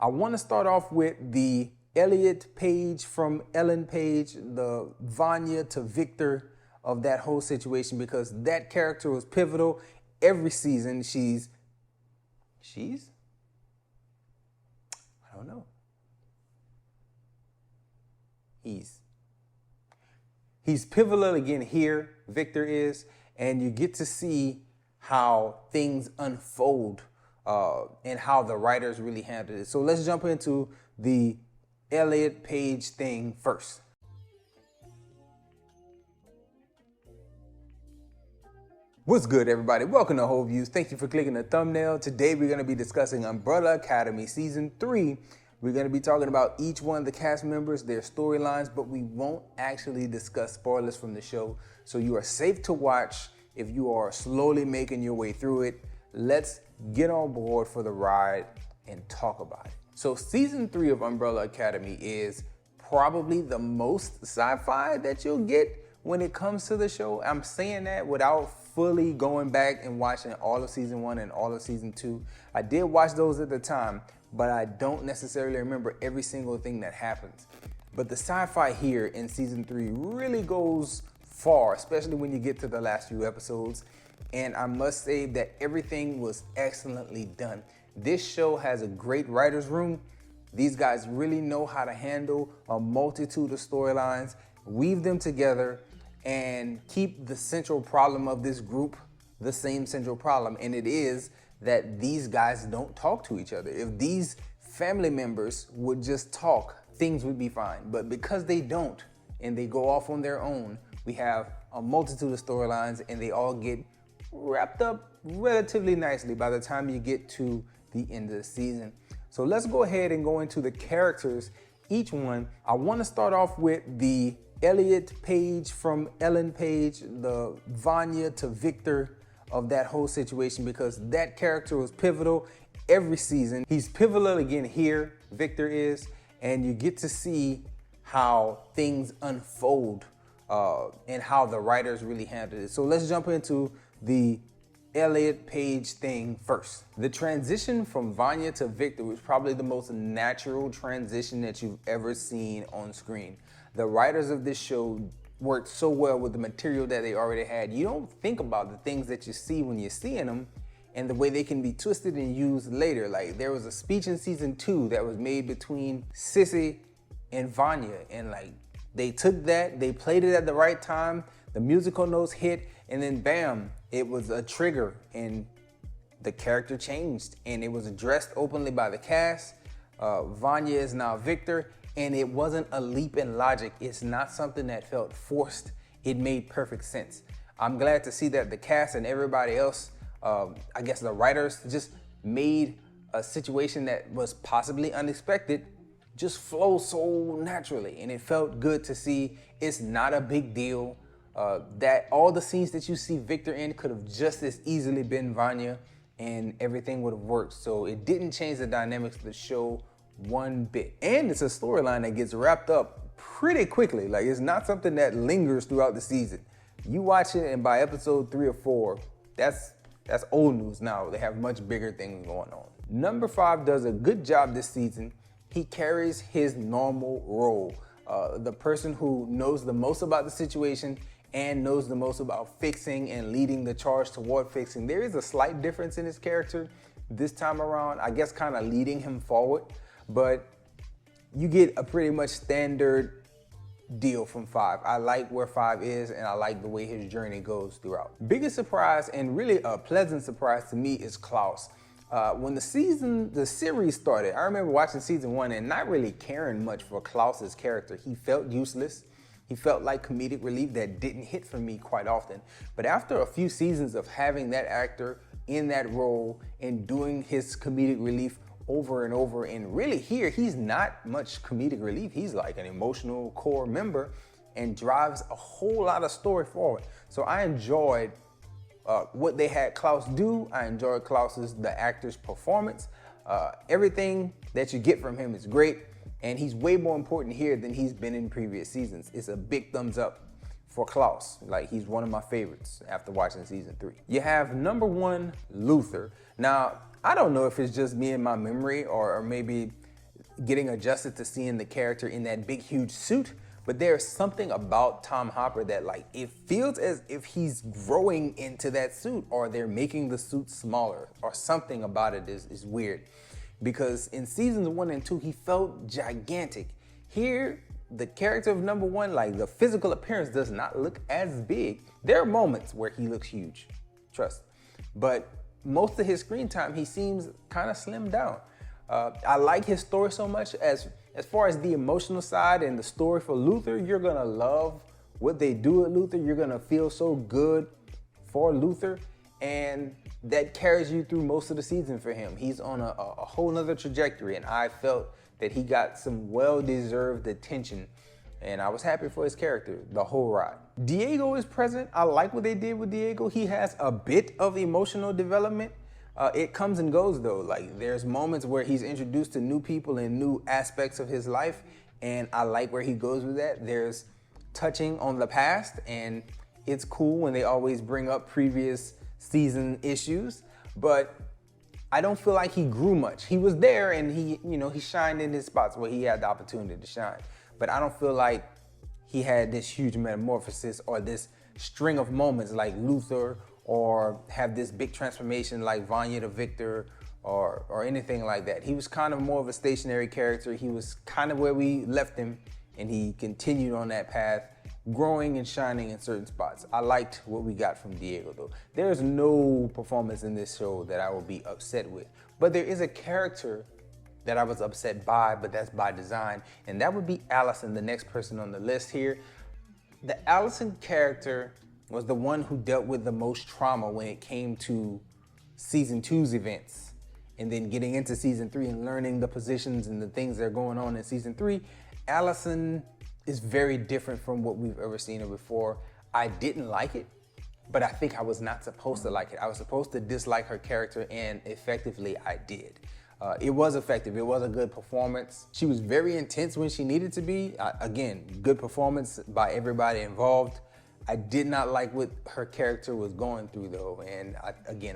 I want to start off with the Elliot Page from Ellen Page, the Vanya to Victor of that whole situation, because that character was pivotal. Every season she's I don't know. He's pivotal again here, Victor is, and you get to see how things unfold and how the writers really handled it. So let's jump into the Elliot Page thing first. What's good, everybody? Welcome to Whole Views. Thank you for clicking the thumbnail. Today we're going to be discussing Umbrella Academy Season 3. We're going to be talking about each one of the cast members, their storylines, but we won't actually discuss spoilers from the show. So you are safe to watch if you are slowly making your way through it. Let's get on board for the ride and talk about it. So Season 3 of Umbrella Academy is probably the most sci-fi that you'll get when it comes to the show. I'm saying that without fully going back and watching all of Season 1 and all of Season 2. I did watch those at the time, but I don't necessarily remember every single thing that happens. But the sci-fi here in Season 3 really goes far, especially when you get to the last few episodes. And I must say that everything was excellently done. This show has a great writer's room. These guys really know how to handle a multitude of storylines, weave them together, and keep the central problem of this group the same central problem. And it is that these guys don't talk to each other. If these family members would just talk, things would be fine. But because they don't, and they go off on their own, we have a multitude of storylines, and they all get wrapped up relatively nicely by the time you get to the end of the season. So let's go ahead and go into the characters, each one. I want to start off with the Elliot Page from Ellen Page, the Vanya to Victor of that whole situation, because that character was pivotal every season. He's pivotal again here, Victor is, and you get to see how things unfold and how the writers really handled it. So let's jump into the Elliot Page thing first. The transition from Vanya to Victor was probably the most natural transition that you've ever seen on screen. The writers of this show worked so well with the material that they already had. You don't think about the things that you see when you're seeing them and the way they can be twisted and used later. Like, there was a speech in Season 2 that was made between Sissy and Vanya, and like, they took that, they played it at the right time, the musical notes hit, and then bam, it was a trigger and the character changed, and it was addressed openly by the cast. Vanya is now Victor, and it wasn't a leap in logic. It's not something that felt forced. It made perfect sense. I'm glad to see that the cast and everybody else, I guess the writers, just made a situation that was possibly unexpected just flow so naturally, and it felt good to see. It's not a big deal. That all the scenes that you see Victor in could have just as easily been Vanya, and everything would have worked. So it didn't change the dynamics of the show one bit. And it's a storyline that gets wrapped up pretty quickly. Like, it's not something that lingers throughout the season. You watch it, and by episode 3 or 4, that's old news now. They have much bigger things going on. Number 5 does a good job this season. He carries his normal role. The person who knows the most about the situation and knows the most about fixing and leading the charge toward fixing. There is a slight difference in his character this time around, I guess kind of leading him forward, but you get a pretty much standard deal from 5. I like where 5 is, and I like the way his journey goes throughout. Biggest surprise, and really a pleasant surprise to me, is Klaus. When the series started, I remember watching Season 1 and not really caring much for Klaus's character. He felt useless. He felt like comedic relief that didn't hit for me quite often. But after a few seasons of having that actor in that role and doing his comedic relief over and over, and really here, he's not much comedic relief. He's like an emotional core member and drives a whole lot of story forward. So I enjoyed what they had Klaus do. I enjoyed the actor's performance. Everything that you get from him is great, and he's way more important here than he's been in previous seasons. It's a big thumbs up for Klaus. Like, he's one of my favorites after watching Season 3. You have number 1, Luther. Now, I don't know if it's just me and my memory, or maybe getting adjusted to seeing the character in that big, huge suit. But there's something about Tom Hopper that, like, it feels as if he's growing into that suit, or they're making the suit smaller, or something about it is weird. Because in seasons 1 and 2, he felt gigantic. Here, the character of number 1, like, the physical appearance does not look as big. There are moments where he looks huge, trust. But most of his screen time, he seems kind of slimmed down. I like his story so much. As far as the emotional side and the story for Luther, you're gonna love what they do with Luther. You're gonna feel so good for Luther, and that carries you through most of the season for him. He's on a whole nother trajectory, and I felt that he got some well-deserved attention, and I was happy for his character the whole ride. Diego is present. I like what they did with Diego. He has a bit of emotional development. It comes and goes though. Like, there's moments where he's introduced to new people and new aspects of his life, and I like where he goes with that. There's touching on the past, and it's cool when they always bring up previous season issues, but I don't feel like he grew much. He was there, and he shined in his spots where he had the opportunity to shine, but I don't feel like he had this huge metamorphosis or this string of moments like Luther, or have this big transformation like Vanya to Victor, or anything like that. He was kind of more of a stationary character. He was kind of where we left him, and he continued on that path, growing and shining in certain spots. I liked what we got from Diego though. There's no performance in this show that I will be upset with, but there is a character that I was upset by, but that's by design, and that would be Allison, the next person on the list here. The Allison character was the one who dealt with the most trauma when it came to season 2's events, and then getting into season 3 and learning the positions and the things that are going on in season 3. Allison is very different from what we've ever seen her before. I didn't like it, but I think I was not supposed to like it. I was supposed to dislike her character, and effectively I did. It was effective. It was a good performance. She was very intense when she needed to be. Again, good performance by everybody involved. I did not like what her character was going through though, and I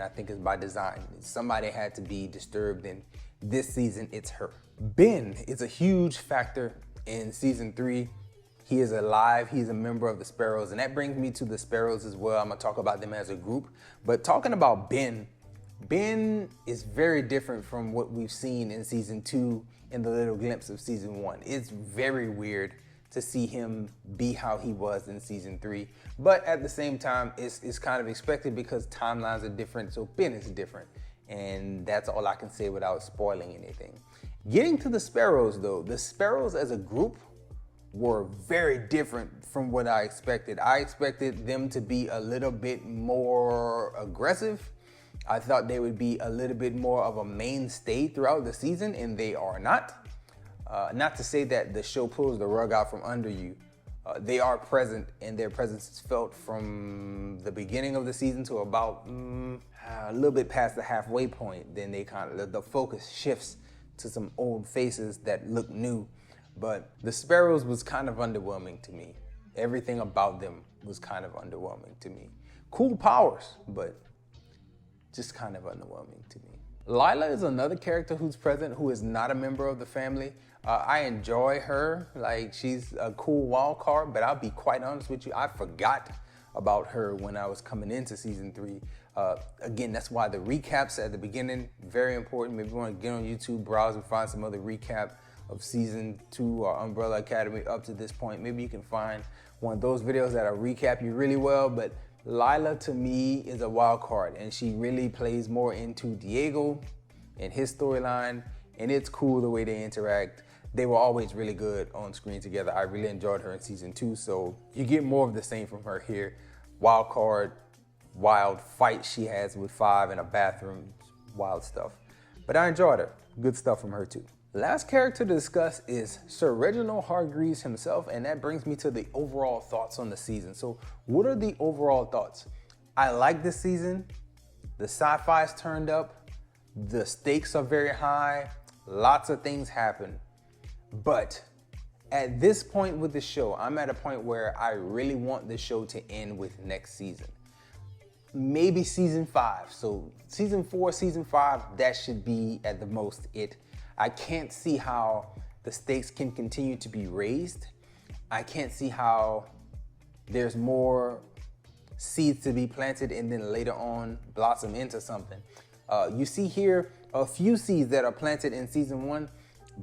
think it's by design. Somebody had to be disturbed, and this season it's her. Ben is a huge factor in season 3. He is alive, he's a member of the Sparrows, and that brings me to the Sparrows as well. I'm gonna talk about them as a group, but talking about Ben is very different from what we've seen in season 2 in the little glimpse of season 1. It's very weird to see him be how he was in season 3. But at the same time, it's kind of expected because timelines are different, so Ben is different. And that's all I can say without spoiling anything. Getting to the Sparrows though, the Sparrows as a group were very different from what I expected. I expected them to be a little bit more aggressive. I thought they would be a little bit more of a mainstay throughout the season, and they are not. Not to say that the show pulls the rug out from under you. They are present, and their presence is felt from the beginning of the season to about a little bit past the halfway point. Then they the focus shifts to some old faces that look new. But the Sparrows was kind of underwhelming to me. Everything about them was kind of underwhelming to me. Cool powers, but just kind of underwhelming to me. Lila is another character who's present who is not a member of the family. I enjoy her, like she's a cool wild card, but I'll be quite honest with you, I forgot about her when I was coming into season 3. Again, that's why the recaps at the beginning, very important. Maybe you want to get on YouTube, browse and find some other recap of season 2 or Umbrella Academy up to this point. Maybe you can find one of those videos that'll recap you really well, but Lila to me is a wild card, and she really plays more into Diego and his storyline, and it's cool the way they interact. They were always really good on screen together. I really enjoyed her in season 2, so you get more of the same from her here. Wild card, wild fight she has with Five in a bathroom, wild stuff. But I enjoyed her. Good stuff from her too. Last character to discuss is Sir Reginald Hargreaves himself, and that brings me to the overall thoughts on the season. So what are the overall thoughts? I like this season. The sci-fi's turned up. The stakes are very high. Lots of things happen. But at this point with the show, I'm at a point where I really want the show to end with next season. Maybe season 5. So season 4, season 5, that should be at the most it. I can't see how the stakes can continue to be raised. I can't see how there's more seeds to be planted and then later on blossom into something. You see here a few seeds that are planted in season 1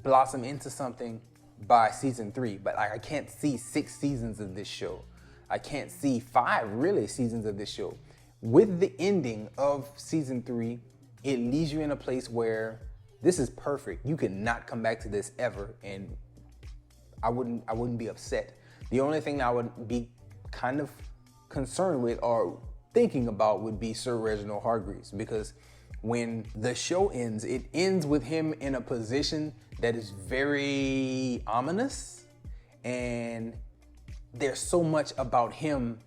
blossom into something by season 3, but I can't see 6 seasons of this show. I can't see 5 really seasons of this show. With the ending of season 3, it leaves you in a place where this is perfect. You could not come back to this ever, and I wouldn't be upset. The only thing I would be kind of concerned with or thinking about would be Sir Reginald Hargreaves, because when the show ends, it ends with him in a position that is very ominous, and there's so much about him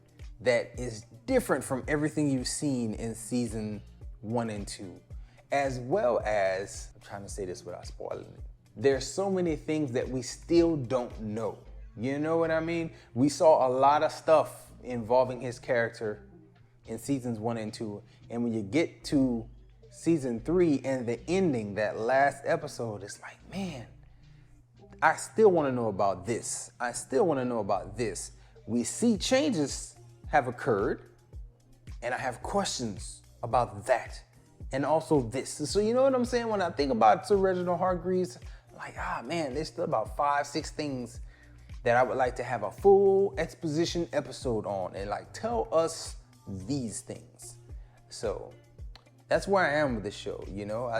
that is different from everything you've seen in season 1 and 2, as well as, I'm trying to say this without spoiling it, there's so many things that we still don't know. You know what I mean? We saw a lot of stuff involving his character in seasons 1 and 2, and when you get to season 3 and the ending, that last episode, it's like, man, I still want to know about this. I still want to know about this. We see changes have occurred, and I have questions about that and also this. So you know what I'm saying? When I think about Sir Reginald Hargreaves, like, man, there's still about 5-6 things that I would like to have a full exposition episode on and like tell us these things. So that's where I am with this show, you know.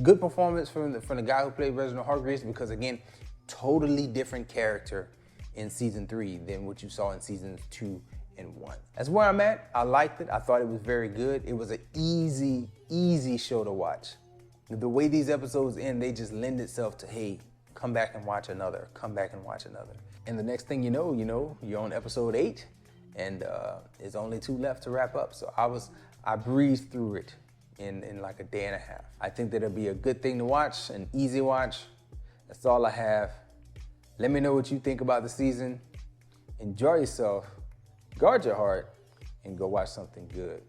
Good performance from the guy who played Reginald Hargreaves, because again, totally different character in season 3 than what you saw in seasons 2 and 1. That's where I'm at. I liked it. I thought it was very good. It was an easy show to watch. The way these episodes end, they just lend itself to, hey, come back and watch another, come back and watch another. And the next thing you know, you're on episode 8, and there's only 2 left to wrap up. So I breezed through it in like a day and a half. I think that'll be a good thing to watch, an easy watch. That's all I have. Let me know what you think about the season. Enjoy yourself, guard your heart, and go watch something good.